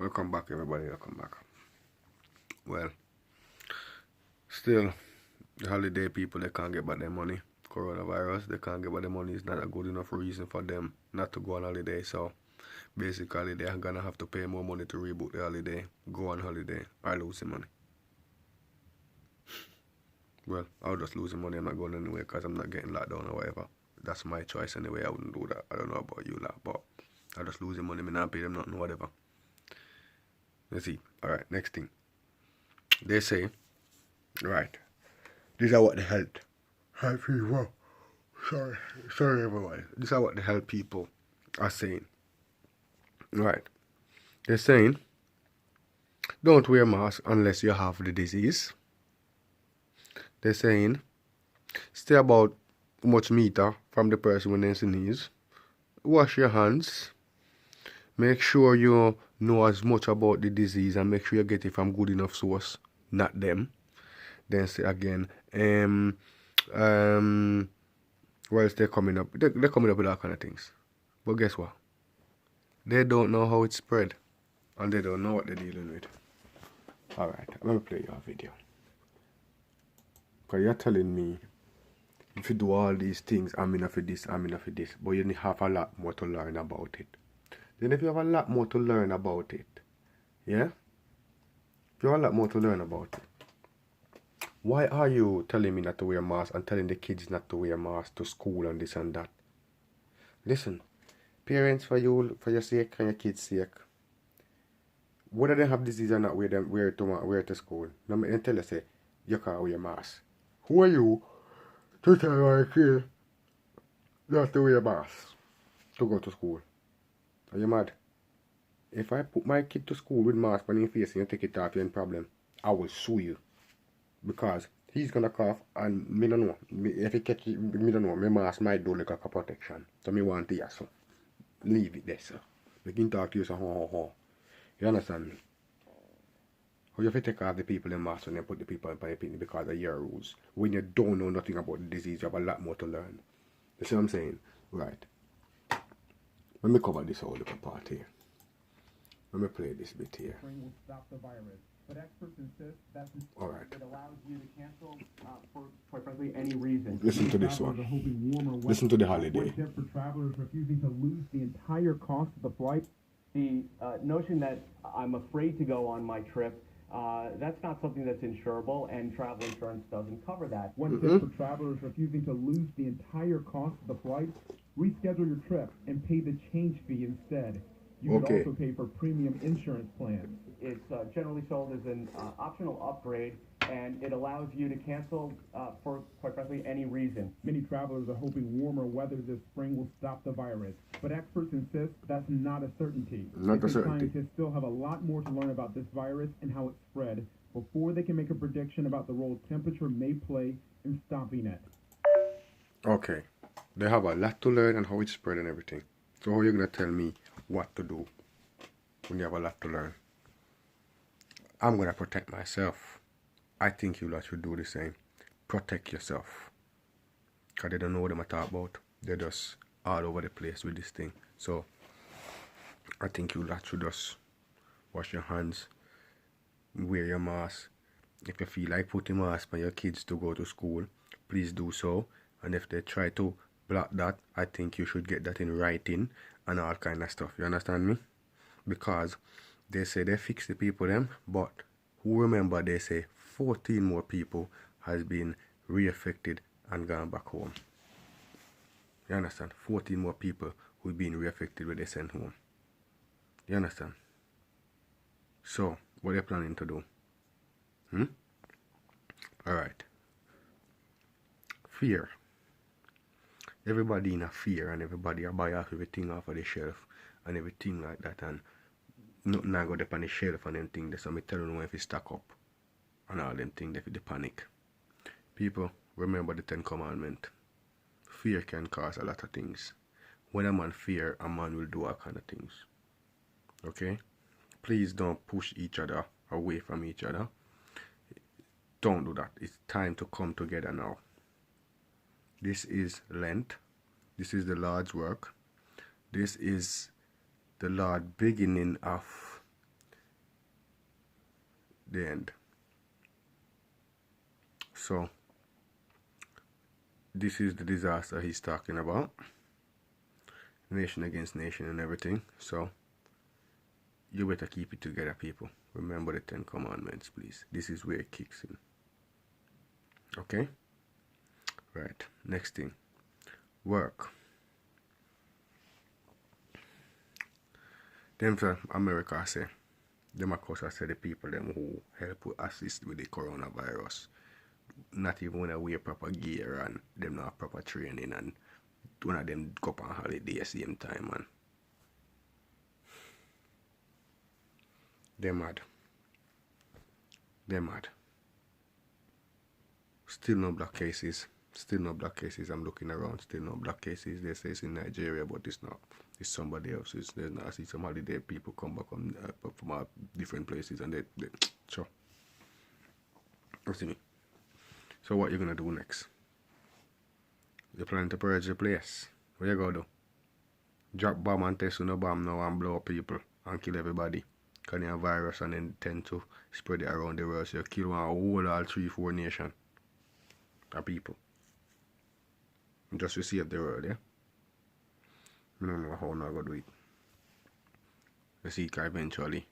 Welcome back, everybody. Welcome back. Well, still, the holiday people, they can't get back their money. Coronavirus, they can't get back their money. It's not a good enough reason for them not to go on holiday. So, basically, they're going to have to pay more money to reboot the holiday, go on holiday, or losing money. Well, I'll just losing money. I'm not going anywhere because I'm not getting locked down or whatever. That's my choice anyway. I wouldn't do that. I don't know about you lot, but I'm just losing money. I'm not pay them nothing, whatever. Let's see. Alright, next thing. They say, right, these are what the health people, sorry everyone. These are what the health people are saying. Right. They're saying, don't wear mask unless you have the disease. They're saying, stay about much meter from the person when they sneeze. Wash your hands. Make sure you know as much about the disease and make sure you get it from good enough source, not them. Then say again, well, they're coming up. They're coming up with all kind of things. But guess what? They don't know how it's spread. And they don't know what they're dealing with. Alright, I'm going to play your video. Because you're telling me, if you do all these things, I'm enough for this, I'm enough for this. But you have a lot more to learn about it. Then if you have a lot more to learn about it, yeah? If you have a lot more to learn about it, why are you telling me not to wear masks and telling the kids not to wear masks to school and this and that? Listen, parents, for your sake and your kids' sake, whether they have disease or not, wear it to school. Now me tell you say you can't wear mask. Who are you to tell my kid not to wear mask to go to school? Are you mad? If I put my kid to school with mask on his face and you take it off, you're in problem. I will sue you. Because he's gonna cough and me don't know. If he catch it, me don't know. My mask might do like a protection. So me want to so leave it there, sir. We can talk to you so You understand me? How you have to take off the people in mask and then put the people in picnic because of your rules. When you don't know nothing about the disease, you have a lot more to learn. You see what I'm saying? Right. Let me cover this whole little part here. Let me play this bit here. Will stop the virus. But experts insist that it allows you to cancel for, quite frankly, any reason. Listen to this one. Listen to the holiday. For travelers refusing to lose the entire cost of the flight. The notion that I'm afraid to go on my trip, that's not something that's insurable, and travel insurance doesn't cover that. One tip for travelers refusing to lose the entire cost of the flight, reschedule your trip and pay the change fee instead. You can also pay for premium insurance plans. It's generally sold as an optional upgrade, and it allows you to cancel for, quite frankly, any reason. Many travelers are hoping warmer weather this spring will stop the virus, but experts insist that's not a certainty. Scientists still have a lot more to learn about this virus and how it's spread before they can make a prediction about the role temperature may play in stopping it. Okay, they have a lot to learn and how it's spread and everything. So how are you going to tell me what to do when you have a lot to learn? I'm going to protect myself. I think you lot should do the same. Protect yourself. Because they don't know what I'm talking about. They're just all over the place with this thing. So, I think you lot should just wash your hands, wear your mask. If you feel like putting mask on your kids to go to school, please do so. And if they try to block that, I think you should get that in writing and all kind of stuff. You understand me? Because they say they fix the people them, but who remember they say 14 more people has been reaffected and gone back home. You understand? 14 more people who've been reaffected when they sent home. You understand? So, what are they planning to do? Alright. Fear. Everybody in a fear and everybody buy off everything off of the shelf and everything like that, and nothing I got up on the shelf and them things. So me tell you if you stack up and all them things, if they panic. People, remember the 10 Commandments. Fear can cause a lot of things. When a man fear, a man will do all kind of things. Okay? Please don't push each other away from each other. Don't do that. It's time to come together now. This is Lent. This is the Lord's work. This is the Lord beginning of the end. So this is the disaster he's talking about. Nation against nation and everything. So you better keep it together, people. Remember the 10 commandments, please. This is where it kicks in. Okay? Right. Next thing. Work. Them from America say, them of course I say the people them who help assist with the coronavirus. Not even when I wear proper gear and them not proper training, and one of them go up on holiday at the same time, man. They're mad. They're mad. Still no black cases. Still no black cases. I'm looking around. Still no black cases. They say it's in Nigeria, but it's not. It's somebody else. There's not. I see some holiday people come back from different places, and they sure. You see me. So what you gonna do next? You plan to purge the place. What you gonna do? Drop bomb and test no bomb now and blow up people and kill everybody. Because you have virus and then tend to spread it around the world. So you kill one whole all 3-4 nations of people. Just to save the world, yeah? I don't know how I'm going to do it. You see, eventually,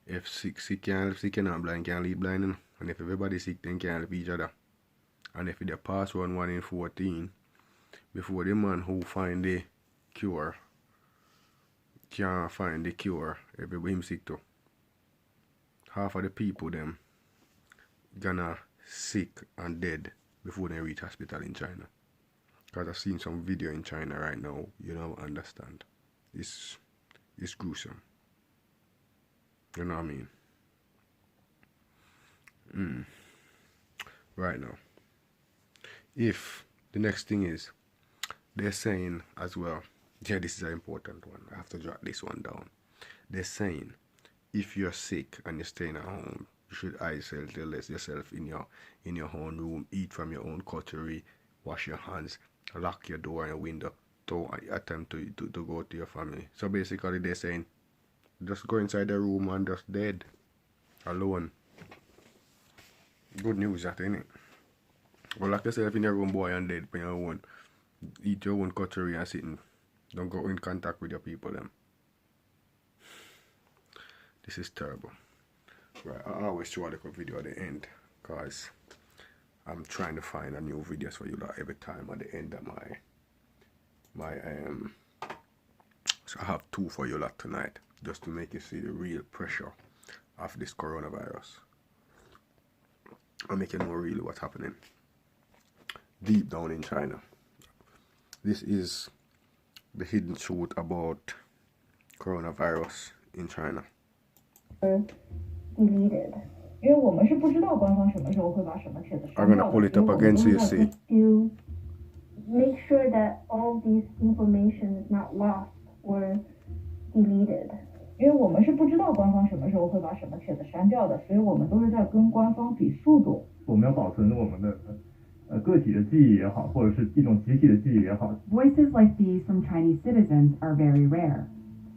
if sick can't help sick, and blind can't lead blind, and if everybody sick, then can't help each other. And if they pass 1 in 14, before the man who find the cure can't find the cure, everybody him sick too. Half of the people them gonna sick and dead before they reach hospital in China. Because I've seen some video in China right now, you know, understand. It's gruesome. You know what I mean? Right now. If the next thing is, they're saying as well, yeah, this is an important one. I have to jot this one down. They're saying, if you're sick and you're staying at home, you should isolate yourself in your own room, eat from your own cutlery, wash your hands, lock your door and your window to attempt to go to your family. So basically they're saying, just go inside the room and just dead. Alone. Good news that, innit? Well, lock yourself in your room, boy, and dead for your own. Eat your own cutlery and sitting. Don't go in contact with your people, them. This is terrible. Right, I always show a little video at the end, because I'm trying to find a new videos for you lot every time at the end of my so I have 2 for you lot tonight, just to make you see the real pressure of this coronavirus. I'll make you know really what's happening deep down in China. This is the hidden truth about coronavirus in China. Deleted. 因为我们是不知道官方什么时候会把什么帖子删 I'm 掉 gonna 的， pull it up again so you see. To make sure that all this information is not lost or deleted. 因为我们是不知道官方什么时候会把什么帖子删掉的，所以我们都是在跟官方比速度。我们要保存我们的个体的记忆也好，或者是一种集体的记忆也好。 Voices like these from Chinese citizens are very rare.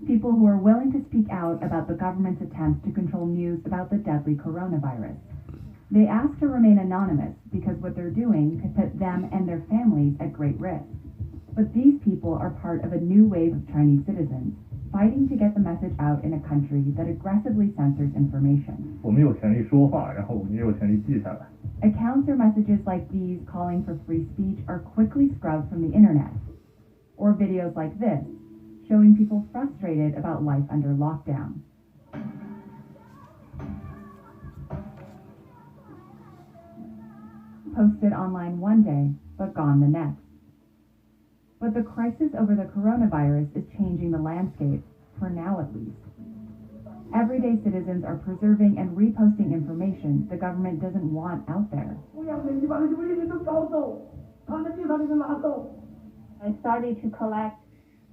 People who are willing to speak out about the government's attempts to control news about the deadly coronavirus. They ask to remain anonymous because what they're doing could put them and their families at great risk. But these people are part of a new wave of Chinese citizens fighting to get the message out in a country that aggressively censors information. 我们有权利说话，然后我们也有权利记下来。 Accounts or messages like these calling for free speech are quickly scrubbed from the internet. Or videos like this, showing people frustrated about life under lockdown. Posted online one day, but gone the next. But the crisis over the coronavirus is changing the landscape, for now at least. Everyday citizens are preserving and reposting information the government doesn't want out there. I started to collect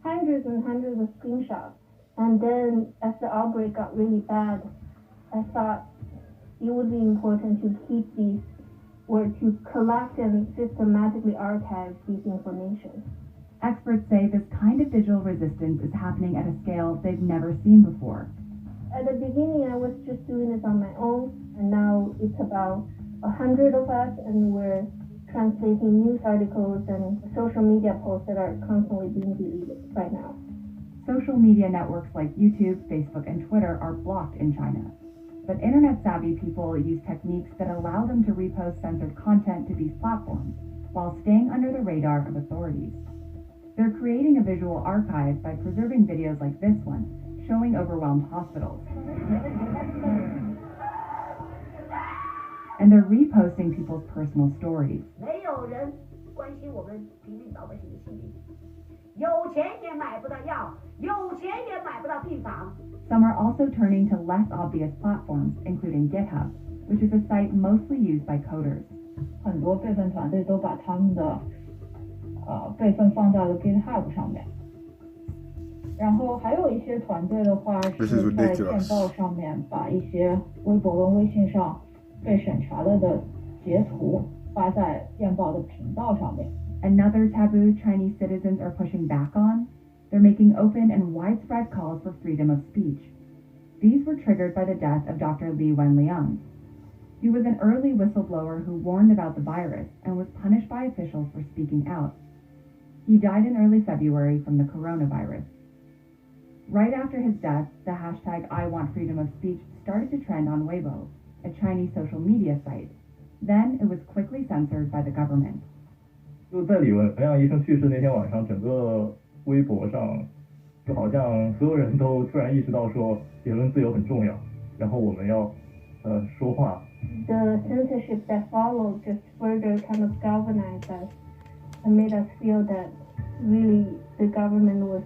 hundreds and hundreds of screenshots. And then as the outbreak got really bad, I thought it would be important to keep these, or to collect and systematically archive these information. Experts say this kind of digital resistance is happening at a scale they've never seen before. at the beginning, I was just doing this on my own, and now it's about 100 of us, and we're translating news articles and social media posts that are constantly being deleted right now. Social media networks like YouTube, Facebook, and Twitter are blocked in China. But internet-savvy people use techniques that allow them to repost censored content to these platforms while staying under the radar of authorities. They're creating a visual archive by preserving videos like this one, showing overwhelmed hospitals. And they're reposting people's personal stories. Some are also turning to less obvious platforms, including GitHub, which is a site mostly used by coders. 很多备份团队都把他们的备份放在了 GitHub 上面，然后还有一些团队的话是在电报上面把一些微博跟微信上被审查了的截图发在电报的频道上面。Another taboo Chinese citizens are pushing back on? They're making open and widespread calls for freedom of speech. These were triggered by the death of Dr. Li Wenliang. He was an early whistleblower who warned about the virus and was punished by officials for speaking out. He died in early February from the coronavirus. Right after his death, the hashtag #IWantFreedomOfSpeech started to trend on Weibo, a Chinese social media site. Then it was quickly censored by the government. 就在李文阳医生去世那天晚上，整个微博上就好像所有人都突然意识到说言论自由很重要，然后我们要说话。The censorship that followed just further kind of galvanized us and made us feel that really the government was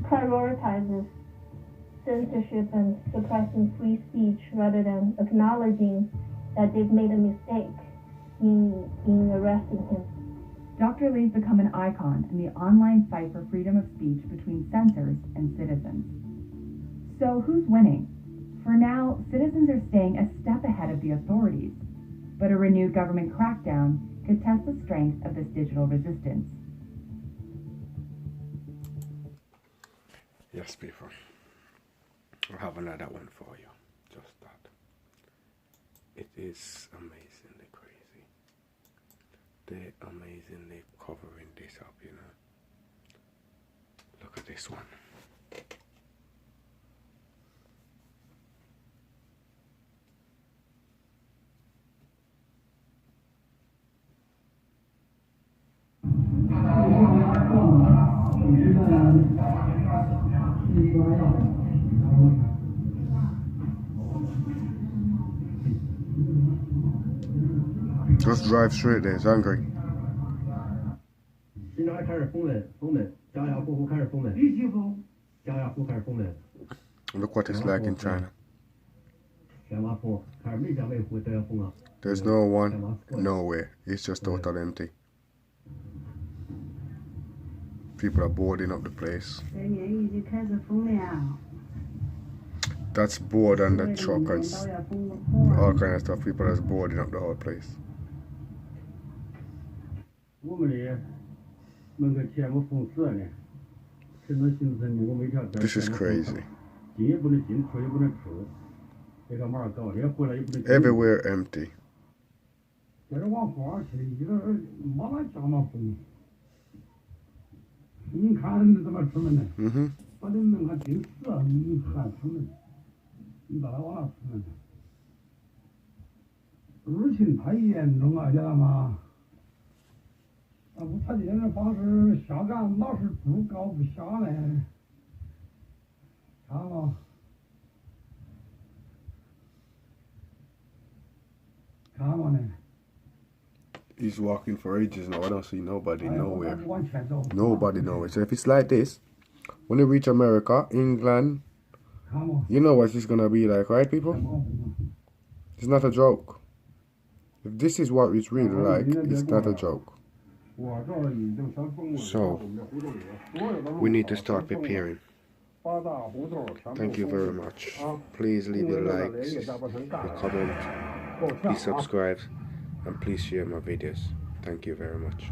prioritizes censorship and suppressing free speech rather than acknowledging that they've made a mistake in arresting him. Dr. Li's become an icon in the online fight for freedom of speech between censors and citizens. So who's winning? For now, citizens are staying a step ahead of the authorities, but a renewed government crackdown could test the strength of this digital resistance. Yes, people. I have another one for you. Just that. It is amazingly crazy. They're amazingly covering this up, you know. Look at this one. Just drive straight there, it's angry. 现在开始封门，家家户户开始封门，必须封，家家户户开始封门。Look what it's like in China. 全麻封，开始每家每户都要封啊。There's no one, nowhere. It's just total empty. People are boarding up the place. That's board and the truck and all kind of stuff. People are boarding up the whole place. This is crazy. Everywhere empty. Mm-hmm. 不他这种方式下岗老是不高不下呢，看嘛。看嘛呢。 He's walking for ages now. I don't see nobody nowhere. Nobody nowhere. So if it's like this, when you reach America, England, you know what it's gonna be like, right, people? It's not a joke. If this is what it's really like, it's not a joke. So, we need to start preparing. Thank you very much. Please leave your likes, your comment, please subscribe, and please share my videos. Thank you very much.